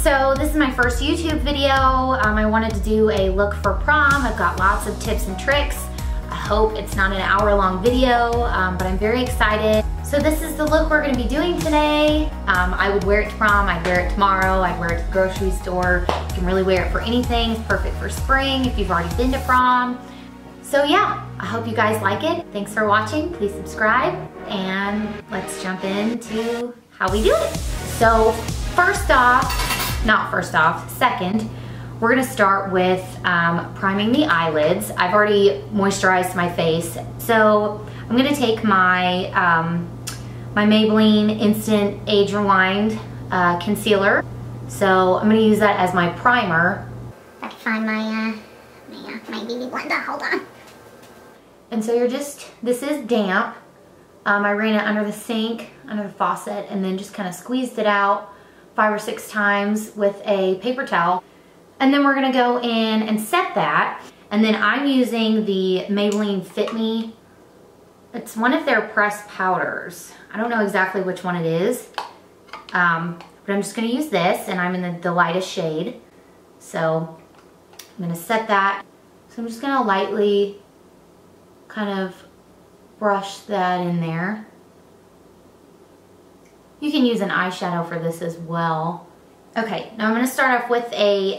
So this is my first YouTube video. I wanted to do a look for prom. I've got lots of tips and tricks. I hope it's not an hour-long video, but I'm very excited. So this is the look we're gonna be doing today. I would wear it to prom, I'd wear it tomorrow, I'd wear it to the grocery store. You can really wear it for anything. It's perfect for spring if you've already been to prom. So yeah, I hope you guys like it. Thanks for watching, please subscribe, and let's jump into how we do it. So second, we're gonna start with priming the eyelids. I've already moisturized my face. So I'm gonna take my, my Maybelline Instant Age Rewind concealer. So I'm gonna use that as my primer. I can find my BB blender, hold on. And so this is damp. I ran it under the sink, under the faucet, and then just kind of squeezed it out 5 or 6 times with a paper towel. And then we're gonna go in and set that. And then I'm using the Maybelline Fit Me. It's one of their pressed powders. I don't know exactly which one it is, but I'm just gonna use this, and I'm in the lightest shade. So I'm gonna set that. So I'm just gonna lightly kind of brush that in there. You can use an eyeshadow for this as well. Okay, now I'm gonna start off with a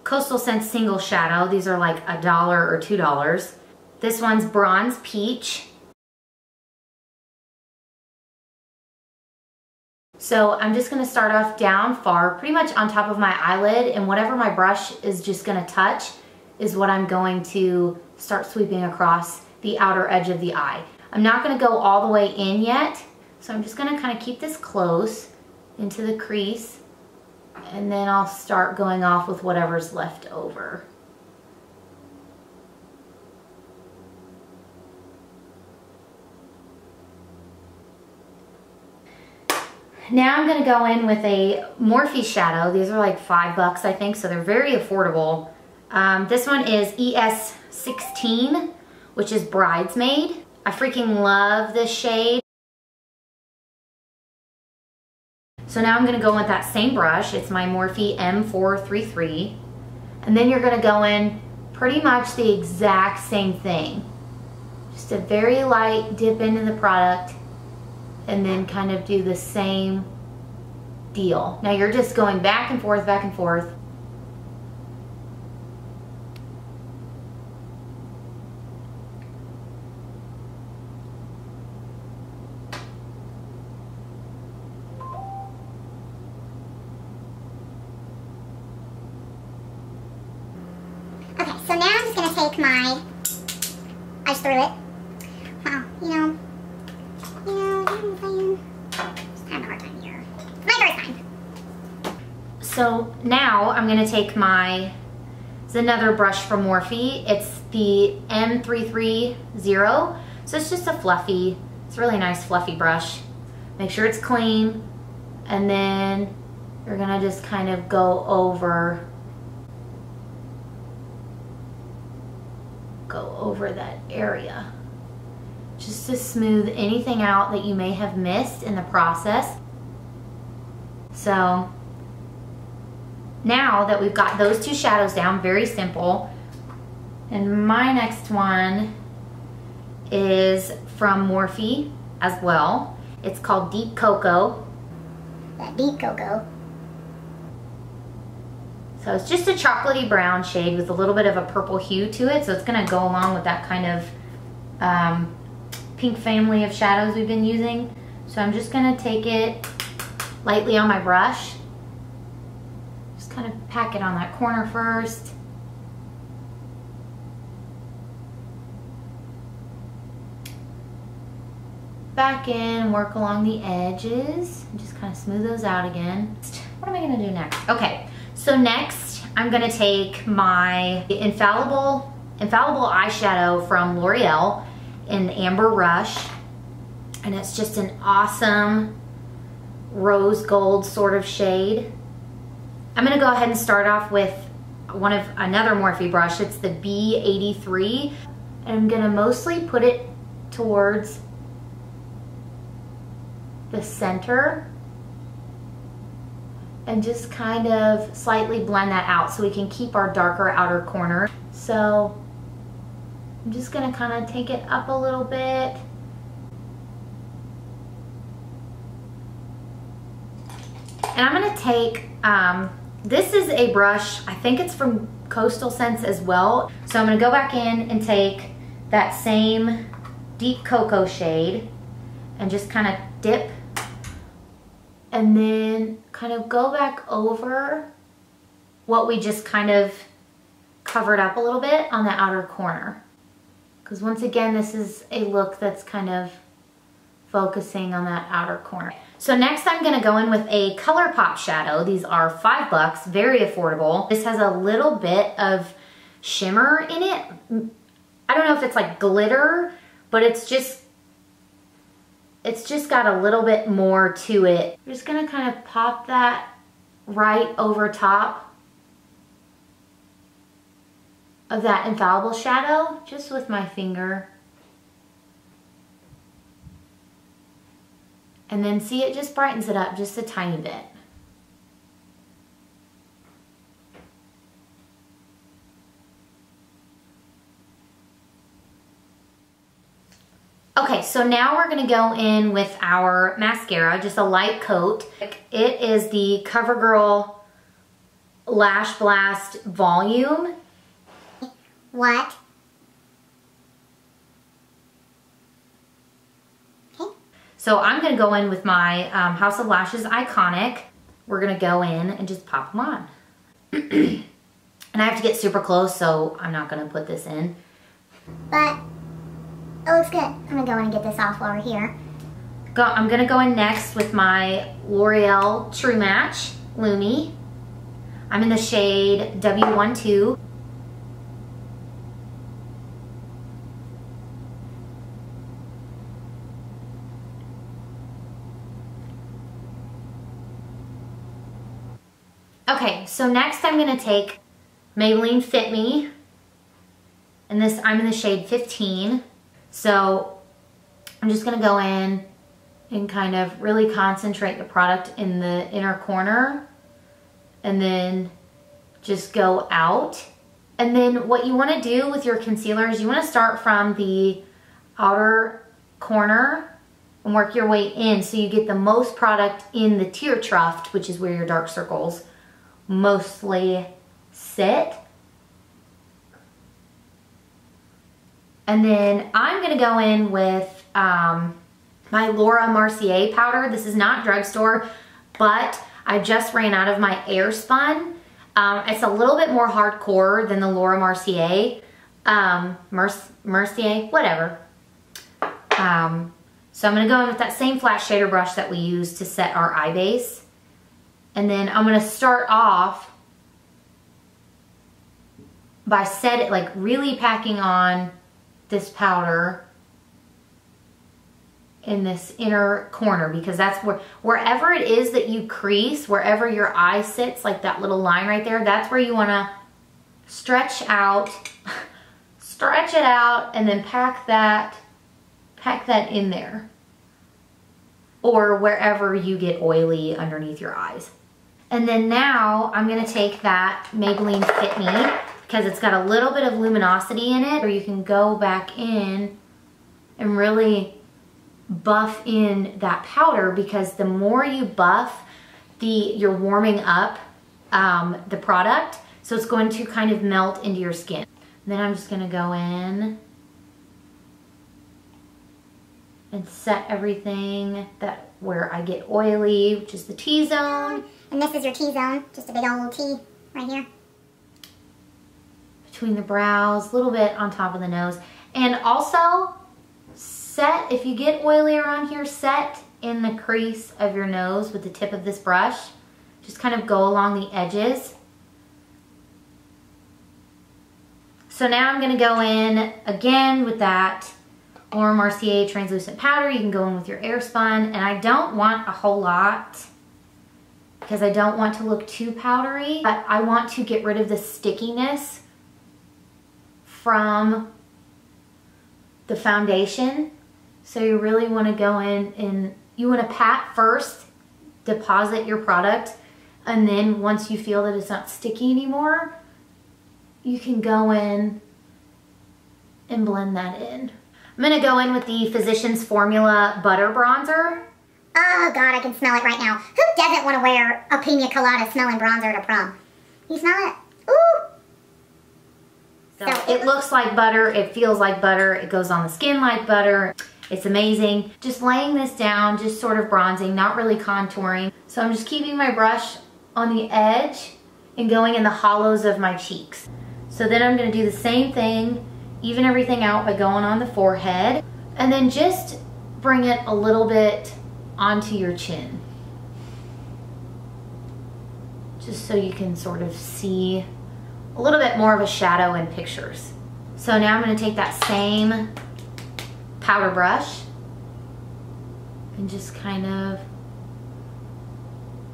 Coastal Scents single shadow. These are like $1 or $2. This one's Bronze Peach. So I'm just gonna start off down far, pretty much on top of my eyelid, and whatever my brush is just gonna touch is what I'm going to start sweeping across the outer edge of the eye. I'm not gonna go all the way in yet, so I'm just gonna kind of keep this close into the crease, and then I'll start going off with whatever's left over. Now I'm gonna go in with a Morphe shadow. These are like $5, I think, so they're very affordable. This one is ES16, which is Bridesmaid. I freaking love this shade. So now I'm gonna go with that same brush. It's my Morphe M433. And then you're gonna go in pretty much the exact same thing. Just a very light dip into the product, and then kind of do the same deal. Now you're just going back and forth, back and forth. Okay, so now I'm just gonna take my, I just threw it. Wow, you know what I'm saying? Just having a hard time here. It's my first time. So now I'm gonna take it's another brush from Morphe. It's the M330. So it's just it's a really nice fluffy brush. Make sure it's clean, and then you're gonna just kind of go over that area, just to smooth anything out that you may have missed in the process. So now that we've got those 2 shadows down, very simple, and my next one is from Morphe as well. It's called Deep Cocoa. That Deep Cocoa. So it's just a chocolatey brown shade with a little bit of a purple hue to it. So it's gonna go along with that kind of pink family of shadows we've been using. So I'm just gonna take it lightly on my brush. Just kind of pack it on that corner first. Back in, work along the edges, and just kind of smooth those out again. What am I gonna do next? Okay. So next, I'm gonna take my Infallible eyeshadow from L'Oreal in Amber Rush, and it's just an awesome rose gold sort of shade. I'm gonna go ahead and start off with another Morphe brush. It's the B83, and I'm gonna mostly put it towards the center and just kind of slightly blend that out so we can keep our darker outer corner. So I'm just gonna kind of take it up a little bit. And I'm gonna take, this is a brush, I think it's from Coastal Scents as well. So I'm gonna go back in and take that same deep cocoa shade and just kind of dip and then kind of go back over what we just kind of covered up a little bit on the outer corner. Because once again, this is a look that's kind of focusing on that outer corner. So next I'm gonna go in with a ColourPop shadow. These are $5, very affordable. This has a little bit of shimmer in it. I don't know if it's like glitter, but it's just got a little bit more to it. I'm just gonna kind of pop that right over top of that Infallible shadow, just with my finger. And then see, it just brightens it up just a tiny bit. Okay, so now we're gonna go in with our mascara, just a light coat. It is the CoverGirl Lash Blast Volume. What? So I'm gonna go in with my House of Lashes Iconic. We're gonna go in and just pop them on. And I have to get super close, so I'm not gonna put this in. But it looks good. I'm gonna go in and get this off while we're here. I'm gonna go in next with my L'Oreal True Match Lumi. I'm in the shade W12. Okay, so next I'm gonna take Maybelline Fit Me, and this, I'm in the shade 15. So I'm just gonna go in and kind of really concentrate the product in the inner corner and then just go out. And then what you wanna do with your concealer is you wanna start from the outer corner and work your way in so you get the most product in the tear tuft, which is where your dark circles mostly sit. And then I'm gonna go in with my Laura Mercier powder. This is not Drugstore, but I just ran out of my Airspun. It's a little bit more hardcore than the Laura Mercier. Mercier, whatever. So I'm gonna go in with that same flat shader brush that we used to set our eye base. And then I'm gonna start off by really packing on this powder in this inner corner, because that's wherever it is that you crease, wherever your eye sits, like that little line right there, that's where you wanna stretch out, stretch it out, and then pack that in there. Or wherever you get oily underneath your eyes. And then now I'm gonna take that Maybelline Fit Me, because it's got a little bit of luminosity in it, or you can go back in and really buff in that powder, because the more you buff, you're warming up the product, so it's going to kind of melt into your skin. And then I'm just gonna go in and set everything where I get oily, which is the T-zone. And this is your T-zone, just a big old T right here. Between the brows, a little bit on top of the nose. And also, if you get oily around here, set in the crease of your nose with the tip of this brush. Just kind of go along the edges. So now I'm gonna go in again with that Laura Mercier translucent powder. You can go in with your Airspun, and I don't want a whole lot because I don't want to look too powdery, but I want to get rid of the stickiness from the foundation. So you really want to go in and you want to pat first, deposit your product, And then once you feel that it's not sticky anymore, you can go in and blend that in. I'm gonna go in with the Physicians Formula Butter Bronzer. Oh God, I can smell it right now. Who doesn't want to wear a pina colada smelling bronzer to prom? You smell it? Ooh! So it looks like butter, it feels like butter, it goes on the skin like butter. It's amazing. Just laying this down, just sort of bronzing, not really contouring. So I'm just keeping my brush on the edge and going in the hollows of my cheeks. So then I'm gonna do the same thing, even everything out by going on the forehead, and then just bring it a little bit onto your chin. Just so you can sort of see a little bit more of a shadow in pictures. So now I'm gonna take that same powder brush and just kind of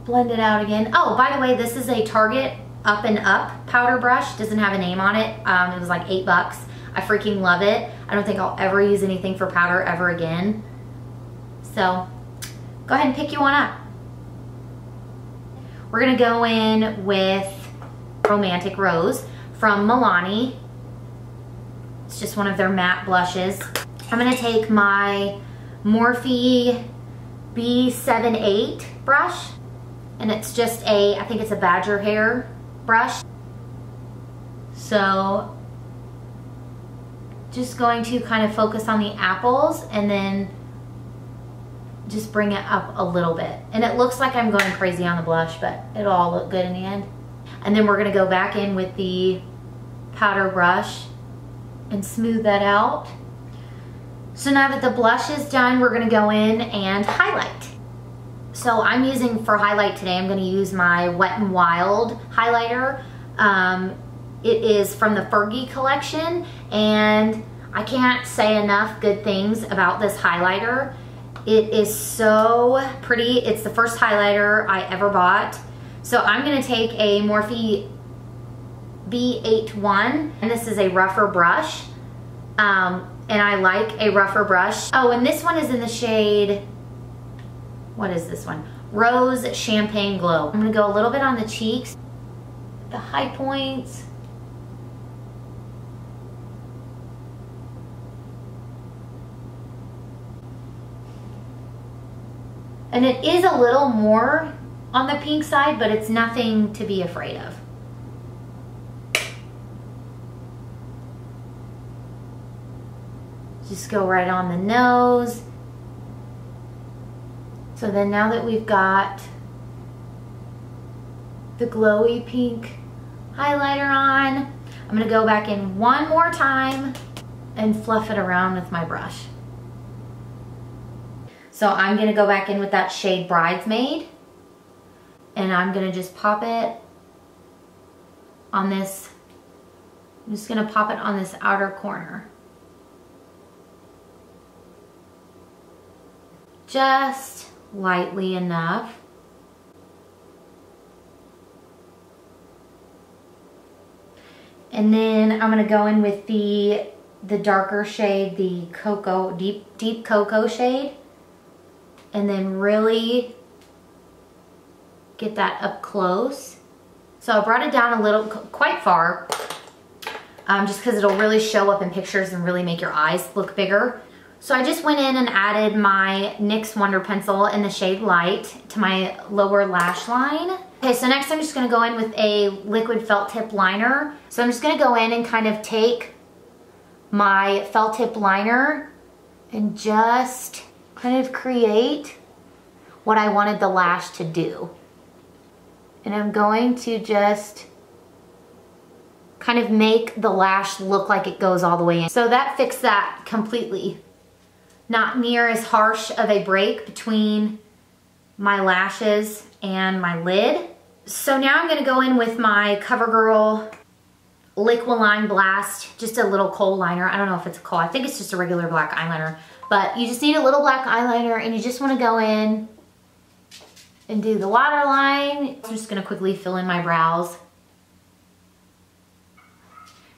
blend it out again. Oh, by the way, this is a Target Up and Up powder brush. Doesn't have a name on it. It was like $8. I freaking love it. I don't think I'll ever use anything for powder ever again. So go ahead and pick you one up. We're gonna go in with Romantic Rose from Milani. It's just one of their matte blushes. I'm gonna take my Morphe B78 brush, and it's just I think it's a badger hair brush. So just going to kind of focus on the apples and then just bring it up a little bit. And it looks like I'm going crazy on the blush, but it'll all look good in the end. And then we're gonna go back in with the powder brush and smooth that out. So now that the blush is done, we're gonna go in and highlight. So I'm using, for highlight today, I'm gonna use my Wet n Wild highlighter. It is from the Fergie collection, and I can't say enough good things about this highlighter. It is so pretty. It's the first highlighter I ever bought. So I'm gonna take a Morphe B81, and this is a rougher brush. And I like a rougher brush. Oh, and this one is in the shade, what is this one? Rose Champagne Glow. I'm gonna go a little bit on the cheeks, the high points. And it is a little more on the pink side, but it's nothing to be afraid of. Just go right on the nose. So then now that we've got the glowy pink highlighter on, I'm gonna go back in one more time and fluff it around with my brush. So I'm gonna go back in with that shade Bridesmaid, and I'm gonna just pop it on this, I'm just gonna pop it on this outer corner. Just lightly enough. And then I'm gonna go in with the darker shade, the cocoa, deep cocoa shade, and then really get that up close. So I brought it down a little, quite far, just because it'll really show up in pictures and really make your eyes look bigger. So I just went in and added my NYX Wonder Pencil in the shade Light to my lower lash line. Okay, so next I'm just gonna go in with a liquid felt tip liner. So I'm just gonna go in and kind of take my felt tip liner and just kind of create what I wanted the lash to do. And I'm going to just kind of make the lash look like it goes all the way in. So that fixed that completely. Not near as harsh of a break between my lashes and my lid. So now I'm gonna go in with my CoverGirl Liquiline Blast, just a little kohl liner. I don't know if it's a kohl, I think it's just a regular black eyeliner. But you just need a little black eyeliner, and you just wanna go in and do the waterline. I'm just gonna quickly fill in my brows.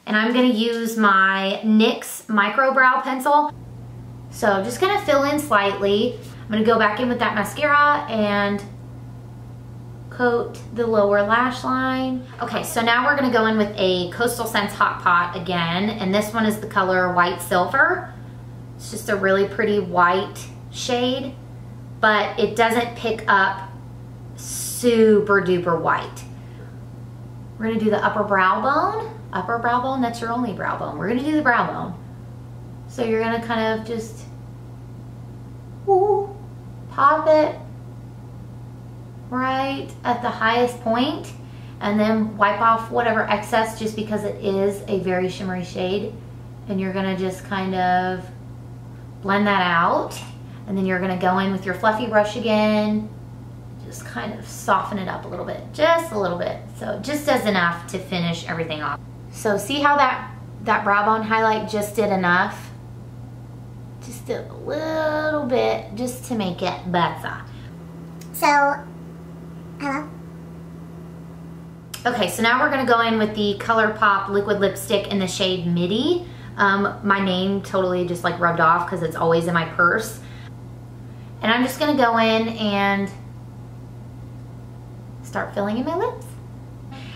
And I'm gonna use my NYX Micro Brow Pencil. So just gonna fill in slightly. I'm gonna go back in with that mascara and coat the lower lash line. Okay, so now we're gonna go in with a Coastal Scents Hot Pot again, and this one is the color White Silver. It's just a really pretty white shade, but it doesn't pick up super duper white. We're gonna do the upper brow bone, that's your only brow bone. We're gonna do the brow bone. So you're gonna kind of just, woo, pop it right at the highest point and then wipe off whatever excess, just because it is a very shimmery shade. And you're gonna just kind of blend that out. And then you're gonna go in with your fluffy brush again, just kind of soften it up a little bit, just a little bit. So it just does enough to finish everything off. So see how that brow bone highlight just did enough? Just did a little bit just to make it better. So, hello? Okay, so now we're gonna go in with the ColourPop liquid lipstick in the shade Midi. My name totally just like rubbed off because it's always in my purse. And I'm just gonna go in and start filling in my lips.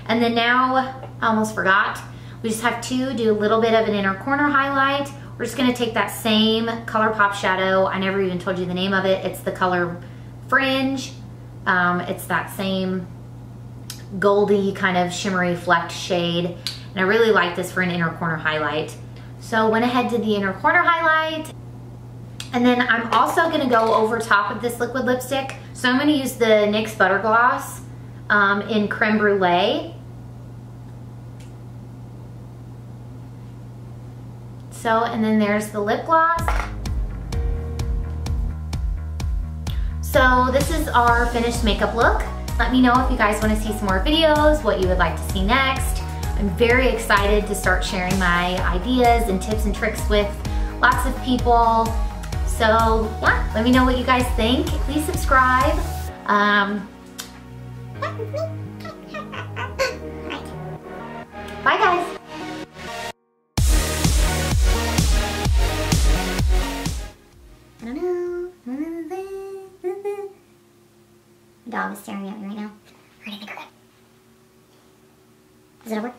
And then now, I almost forgot, we just have to do a little bit of an inner corner highlight. We're just gonna take that same ColourPop shadow. I never even told you the name of it. It's the color Fringe. It's that same goldy kind of shimmery flecked shade. And I really like this for an inner corner highlight. So went ahead, did the inner corner highlight. And then I'm also gonna go over top of this liquid lipstick. So I'm gonna use the NYX Butter Gloss in Creme Brulee. So, and then there's the lip gloss. So this is our finished makeup look. Let me know if you guys want to see some more videos, what you would like to see next. I'm very excited to start sharing my ideas and tips and tricks with lots of people. So yeah, let me know what you guys think. Please subscribe. Bye guys. I don't know. My dog is staring at me right now. Where did they go? Is it over?